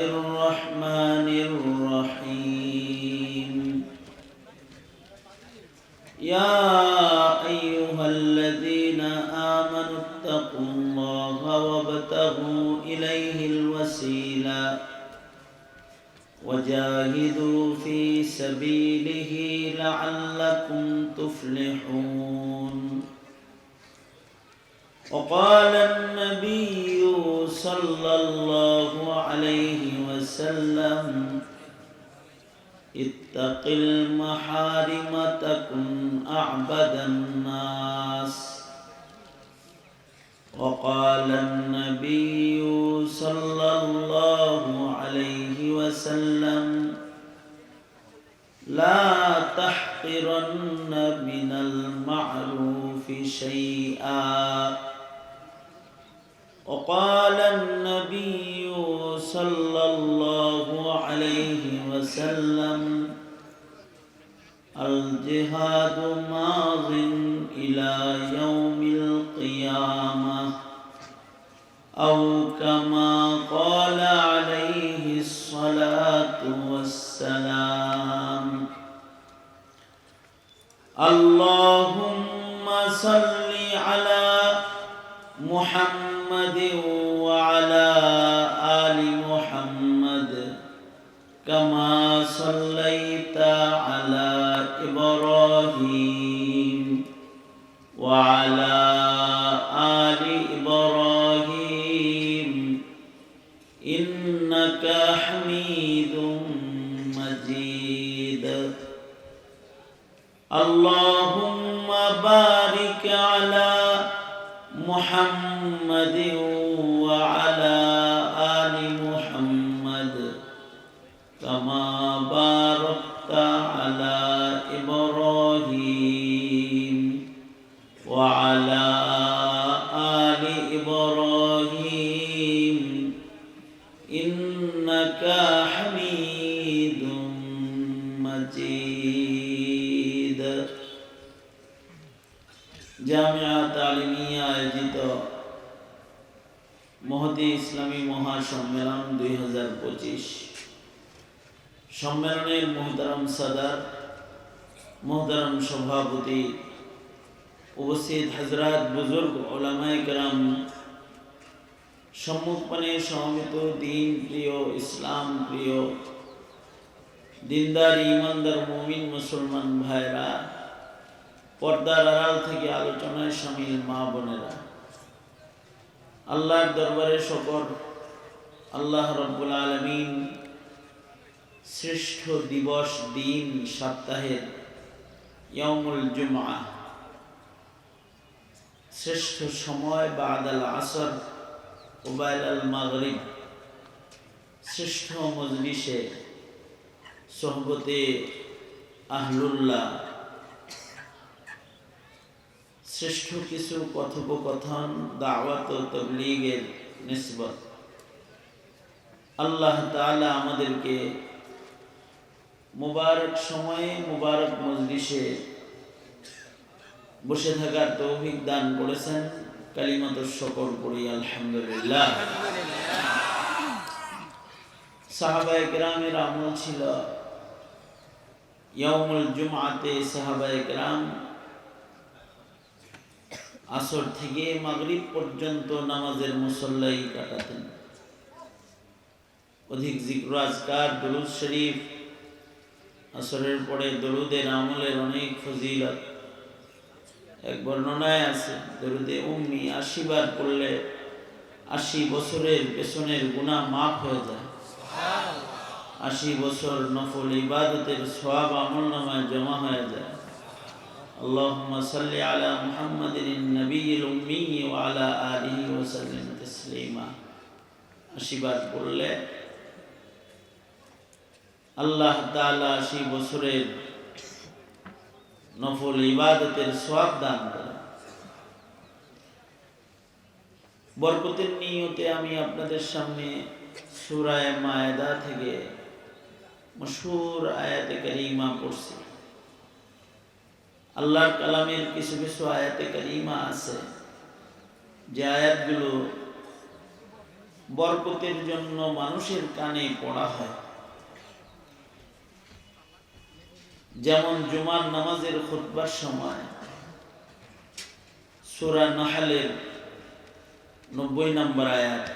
الرحمن الرحيم يا أيها الذين آمنوا اتقوا الله وابتغوا إليه الوسيلة وجاهدوا في سبيله لعلكم تفلحون. وقال النبي صلى الله عليه وسلم اتق المحارم تكن أعبد الناس. وقال النبي صلى الله عليه وسلم لا تحقرن من المعروف شيئا. وقال النبي صلى الله عليه وسلم الجهاد ماض إلى يوم القيامة أو كما قال عليه الصلاة والسلام. اللهم صل على محمد وعلى آل محمد كما صليت على إبراهيم وعلى آل إبراهيم إنك حميد مجيد. اللهم بارك على محمد وعلى آل محمد كما باركت على إبراهيم وعلى آل إبراهيم إنك حميد مجيد. জামিয়া তালিমিয়া আয়োজিত মহতী ইসলামী মহাসম্মেলন 2025 সম্মেলনের মোহতারাম সাদার, মোহতারাম সভাপতি, উপস্থিত হযরত বুজুর্গ উলামায়ে কেরাম, সম্মুখপানে সমবেত দিন প্রিয়, ইসলাম প্রিয়, দিনদার ইমানদার মুমিন মুসলমান ভাইরা, পর্দার আড়াল থেকে আলোচনায় শামিল মা বোনেরা, আল্লাহর দরবারে শকর, আল্লাহ রাব্বুল আলামিন শ্রেষ্ঠ দিবস, দিন, সপ্তাহের ইয়াউমুল জুমআ, শ্রেষ্ঠ সময় বাদাল আসর ওবাইলাল মাগরিব, শ্রেষ্ঠ মজলিসে সোহবতে আহলুল্লাহ, শ্রেষ্ঠ কিছু কথোপকথন, দাওয়াত ও তাবলীগের নিসবত আল্লাহ তাআলা আমাদেরকে মুবারক সময়ে মুবারক মজলিসে বসে থাকার তৌফিক দান করেছেন। কালিমাতুশ শুকর পড়ি আলহামদুলিল্লাহ। সাহাবায়ে কেরামের আমল ছিল ইয়াউমুল জুমআতে সাহাবায়ে কেরাম আসর থেকে মাগরিব পর্যন্ত নামাজের মুসল্লাই কাটাতেন। অধিক জিক্র আজকার, দুরূদ শরীফ, আসরের পরে দরুদের আমলের অনেক ফজিলত। এক বর্ণনায় আছে দরুদে উম্মি 80 বার পড়লে 80 বছরের পেছনের গুনাহ মাফ হয়ে যায়। 80 বছর নফল ইবাদতের সওয়াব আমলনামায় জমা হয়ে যায়। اللهم صل على محمد النبي الأمي وعلى آله وسلم تسليما। 80 বার পড়লে আল্লাহ তাআলা 80 বছরের নফল ইবাদতের সওয়াব দান করেন। বরকতের নিয়তে আমি আপনাদের সামনে সূরা মায়েদা থেকে মশহুর আয়াতে কারিমা পড়ছি। আল্লাহর কালামের কিছু কিছু আয়াতে কারিমা আছে যে আয়াতগুলো বরকতের জন্য মানুষের কানে পড়া হয়। যেমন জুমার নামাজের খুতবার সময় সূরা নাহলের 90 নম্বর আয়াত,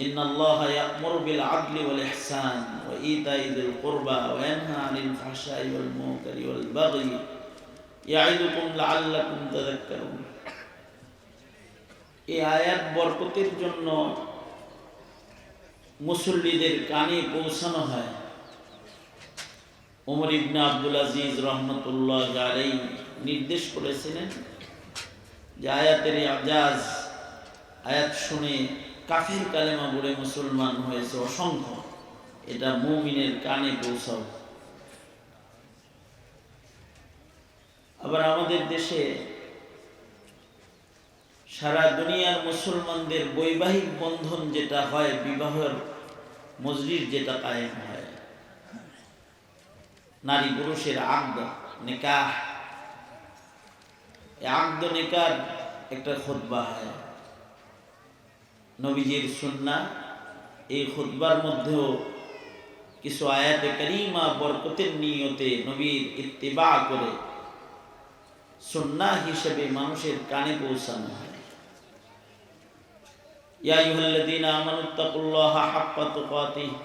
ইন্নাল্লাহা ইয়া'মুরু বিল আদলি ওয়াল ইহসান ওয়া ইতাই যিল কুরবা ওয়া ইয়ানহা আনিল ফাহশাই ওয়াল মুনকারি ওয়াল বাগই ইয়া'iদুকুম লা'আল্লাকুম তাযাক্কারুন। এই আয়াত বরকতের জন্য মুসল্লিদের কানে পৌঁছানো হয়। ওমর ইবনে আব্দুল আজিজ রহমতুল্লাহ আলাইহি নির্দেশ করেছিলেন যে আয়াতের আজাজ, আয়াত শুনে কাফির কালেমা পড়ে মুসলমান হয়েছে অসংখ্য, এটা মুমিনের কানে পৌঁছাও। আবার আমাদের দেশে সারা দুনিয়ার মুসলমানদের বৈবাহিক বন্ধন যেটা হয়, বিবাহের মজলিস যেটা কায়েম হয়, নারী পুরুষের আকদ নিকাহ, এই আকদ নিকাহ একটা খুতবা হয়। নবীজির সুন্নাহ, এই খুতবার মধ্যেও কিছু আয়াতে কারিমা বরকতের নিয়তে নবীর ইত্তিবা করে সুন্নাহ হিসেবে মানুষের কানে পৌঁছানো হয়। ইয়া আইয়ুহাল্লাযীনা আমানুত্তাকুল্লাহা হাক্কা তুকাতিহি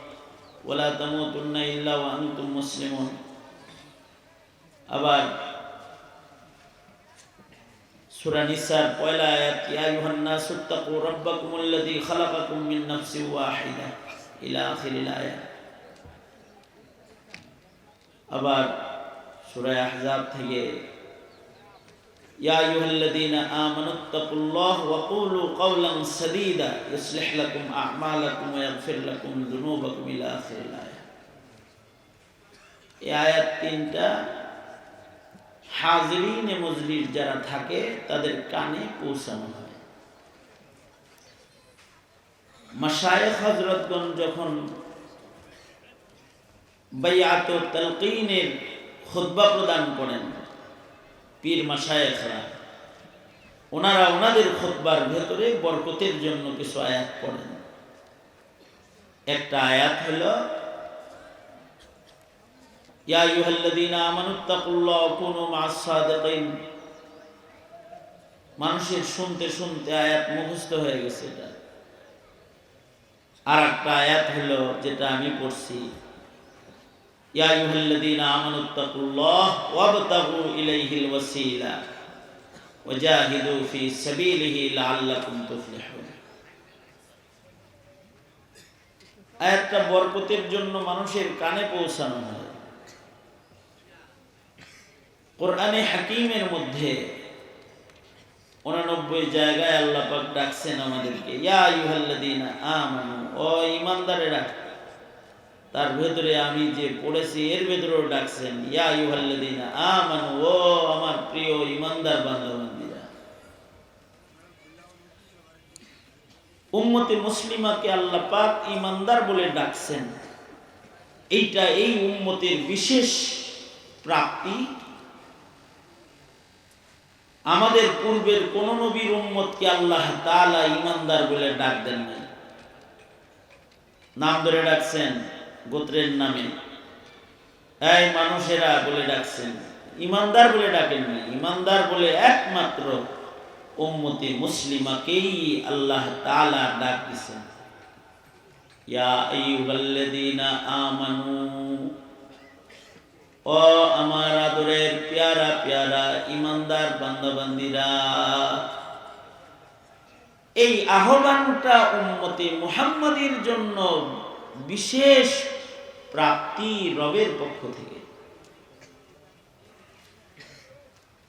ওয়া লা তামুতুন্না ইল্লা ওয়া আনতুম মুসলিমুন। আবার সূরা নিসার পয়লা আয়াত, ইয়া আইয়ুহান নাসুত্তাকু রাব্বাকুমুল্লাযী খালাকাকুম মিন নাফসিন ওয়াহিদা ইলা আখিরিল আয়াত। আবার সূরা আহজাব থেকে, ইয়া আইয়ুহাল্লাযীনা আমানুত্তাকুল্লাহা ওয়া কুলু কাওলান সাদীদা ইউসলিহ লাকুম আ'মালাকুম ওয়া ইয়াগফির লাকুম যুনুবাকুম ইলা আখিরিল আয়াত। এই আয়াত তিনটা হাজিরিনে মজলিস যারা থাকে তাদের কানে পৌঁছানো হয়। মাশায়েখ হযরতগণ যখন বাইআত ও তালকিনের খুতবা প্রদান করেন, পীর মাশায়েখরা, ওনারা ওনাদের খুতবার ভেতরে বরকতের জন্য কিছু আয়াত পড়েন। একটা আয়াত হলো, ইয়া আইয়ুহাল্লাযীনা আমানুত্তাকুল্লাহা ওয়া কুনু মা'আস সাদিকিন। মানুষের শুনতে শুনতে আয়াত মুখস্থ হয়ে গেছে এটা। আর একটা আয়াত হলো যেটা আমি পড়ছি, ইয়া আইয়ুহাল্লাযীনা আমানুত্তাকুল্লাহা ওয়াবতাগু ইলাইহিল ওয়াসিলা ওয়া জাহিদু ফি সাবিলিহি লাআল্লাকুম তুফলিহুন। আয়াতটা বরকতের জন্য মানুষের কানে পৌঁছানো হয়। কোরআনে হাকিমের মধ্যে 89 জায়গায় আল্লাহ পাক ডাকছেন আমাদেরকে, ইয়া আইয়ুহাল্লাযীনা আমানু, ও ঈমানদারেরা। তার ভেতরে আমি যে পড়েছি এর ভেতরেও ডাকছেন, ইয়া আইয়ুহাল্লাযীনা আমানু, ও আমার প্রিয় ঈমানদার বান্দা-বান্দীরা। উম্মতে মুসলিমাকে আল্লাহ পাক ঈমানদার বলে ডাকছেন। এইটা এই উম্মতের বিশেষ প্রাপ্তি। আমাদের পূর্বের কোন নবীর উম্মতকে আল্লাহ তাআলা ঈমানদার বলে ডাক দেন নাই। নাম ধরে ডাকছেন, গোত্রের নামে, এই মানুষেরা বলে ডাকছেন, ঈমানদার বলে ডাকেন নাই। ঈমানদার বলে একমাত্র উম্মতে মুসলিমাকেই আল্লাহ তাআলা ডাক দিয়েছেন। ইয়া আইয়ুহাল্লাযীনা আমানু, ও আমার আদরের প্যারা প্যারা ঈমানদার বান্দাবান্দীরা। এই আহ্বানটা উম্মতে মুহাম্মাদীর জন্য বিশেষ প্রাপ্তি রবের পক্ষ থেকে।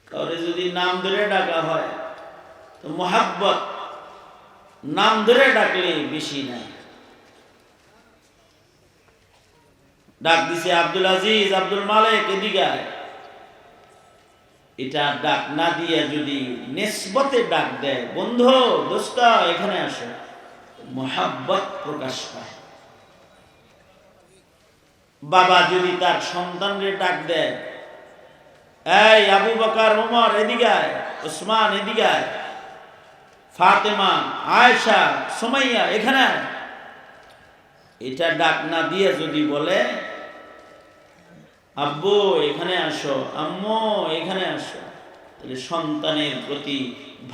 কাউরে যদি নাম ধরে ডাকা হয় তো মুহাব্বত, নাম ধরে ডাকলে বেশি না। ডাক দিছে আব্দুল আজিজ, আব্দুল মালিক, এদিকে আয়। এটা ডাক না দিয়ে যদি নিসবতে ডাক দেয়, বন্ধু, দোস্ত, এখানে আসো, মুহাব্বত প্রকাশ পায়। বাবা যদি তার সন্তানকে ডাক দেয়, এই আবু বকর, ওমর, এদিকে আয়, ওসমান, এদিকে আয়, ফাতেমা, আয়েশা, সুমাইয়া এখানে আয়। এটা ডাক না দিয়ে যদি বলে আব্বু এখানে আসো, আম্মু এখানে আসো, তাহলে সন্তানের প্রতি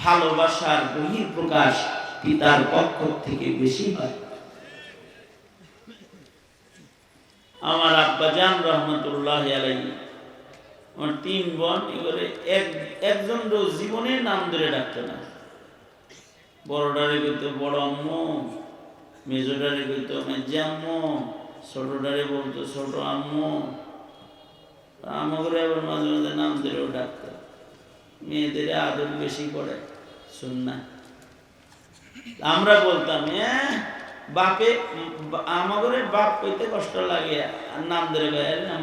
ভালোবাসার বহিঃপ্রকাশ পিতার পক্ষ থেকে বেশি হয়। আমার আব্বাজান রহমতুল্লাহ আলাইহি, আমার 3 বোন, এবারে একজন জীবনে নাম ধরে ডাকতো না। বড়ডারে কইতো বড় আম্মু, মেজোডারে কইতো মেজে আম্মু, ছোটডারে বলতো ছোট আম্মু। আমাকে আবার মাঝে মাঝে নাম ধরেও ডাকতো। মেয়েদের আদর বেশি করে শুননা। আমরা বলতাম বাপে, আমাদের বাপ কইতে কষ্ট লাগে, নাম ধরে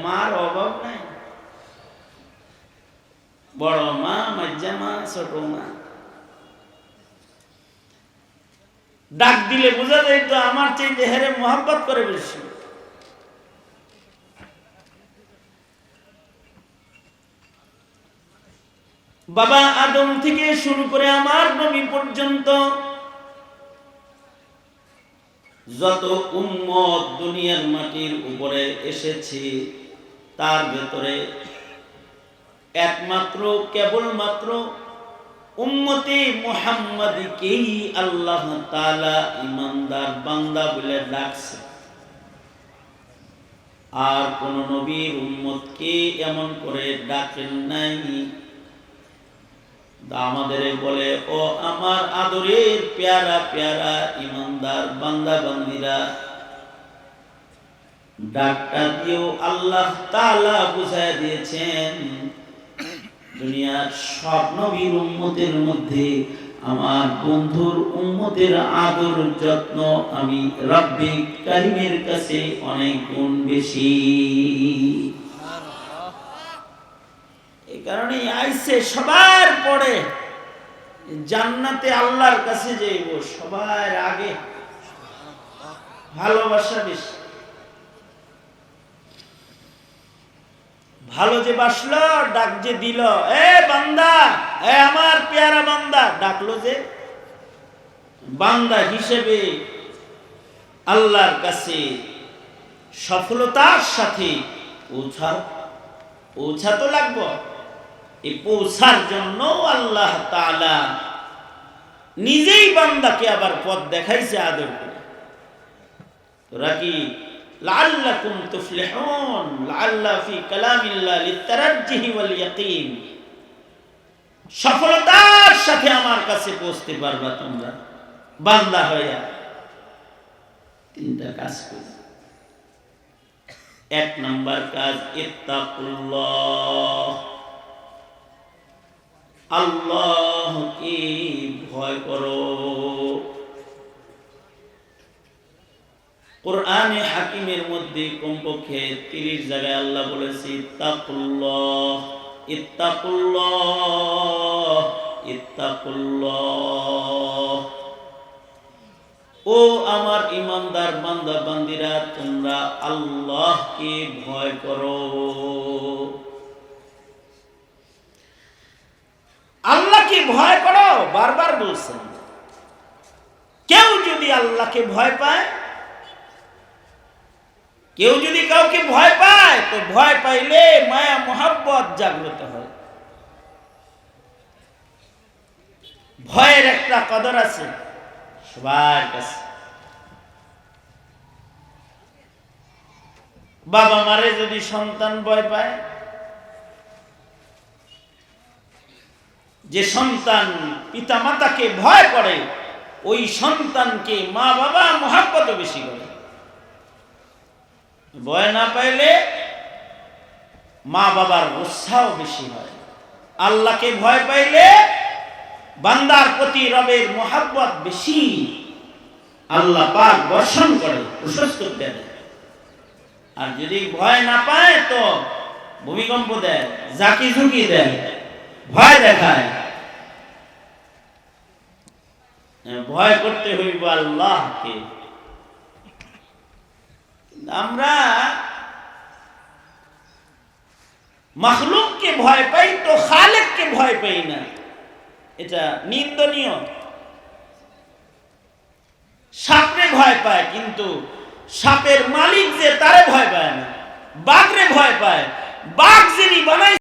মার অভাব নাই। বড় মা, মাজ্জা মা, ছোট মা ডাক দিলে বোঝা যায় তো আমার চাইতে হেরে মোহাব্বত করে বেশি। বাবা আদম থেকে শুরু করে আমার নবী পর্যন্ত যত উম্মত দুনিয়ার মাটির উপরে এসেছে, তার ভেতরে একমাত্র কেবলমাত্র উম্মতে মুহাম্মাদীকেই আল্লাহ তাআলা ঈমানদার বান্দা বলে ডাকছে। আর কোন নবীর উম্মতকে এমন করে ডাকেন নাই। আমাদের বলে ও আমার আদরের প্যারা প্যারা ঈমানদার বান্দা বান্দীরা, ডাকটা দিয়েও আল্লাহ তাআলা বুঝায় দিয়েছেন দুনিয়ার সব নবীর উম্মতের মধ্যে আমার বন্ধুর উম্মতের আদর যত্ন আমি রব্বে কারীমের কাছে অনেক গুণ বেশি। এই কারণে আইছে সবার পরে জান্নাতে আল্লাহর কাছে যাইব সবার আগে, ভালোবাসা বেশি। ভালো যে বাসলো, ডাক যে দিল, এ বান্দা, এ আমার পেয়ারা বান্দা, ডাকলো যে বান্দা হিসেবে আল্লাহর কাছে সফলতার সাথে পৌঁছা তো লাগবো। এই পৌঁছার জন্য আল্লাহ তাআলা নিজেই বান্দাকে আবার পথ দেখাইছে আদর করে। তোরা কি লাআল্লাকুম তুফলিহুন, লাআল্লা ফি কালামিল্লাহ লিতারাজ্জুহি ওয়াল ইয়াকিন, সফলতার সাথে আমার কাছে পৌঁছতে পারবা তোমরা বান্দা হইয়া। 3টা কাজ করো। 1 নাম্বার কাজ ইত্তাকুল্লাহ, আল্লাহকে ভয় করো। কোরআনে হাকিমের মধ্যে কমপক্ষে 30 জায়গায় আল্লাহ বলেছে ইত্তাকুল্লাহ, ইত্তাকুল্লাহ, ইত্তাকুল্লাহ। ও আমার ঈমানদার বান্দা বান্দীরা, তোমরা আল্লাহকে ভয় করো। আল্লাহকে ভয় করো বারবার বলছেন। কেউ যদি আল্লাহকে ভয় পায়, কেউ যদি কাউকে ভয় পায়, তো ভয় পাইলে মায়া মোহাব্বত জাগ্রত হয়। ভয়ের একটা কদর আছে সবার কাছে। বাবা মারে যদি সন্তান ভয় পায়, যে সন্তান পিতা মাতাকে ভয় করে, ওই সন্তানকে মা বাবা মোহাব্বত বেশি করে। ভয় না পাইলে মা বাবার গুসাও বেশি হয়। আল্লাহকে ভয় পাইলে বান্দার প্রতি রবের মোহাব্বত বেশি। আল্লাহ পাক বর্ষণ করে, প্রশস্ত দেয়। আর যদি ভয় না পায় তো ভূমিকম্প দেয়, ঝাঁকি ঝুঁকি দেয়, ভয় দেখায়। ভয় করতে হইব আল্লাহকে। আমরা মাখলুককে ভয় পাই তো খালেককে ভয় পাই না, এটা নিন্দনীয়। সাপরে ভয় পায়, কিন্তু সাপের মালিক যে তারে ভয় পায় না, বাঘরে ভয় পায়। বাঘ যিনি বানাই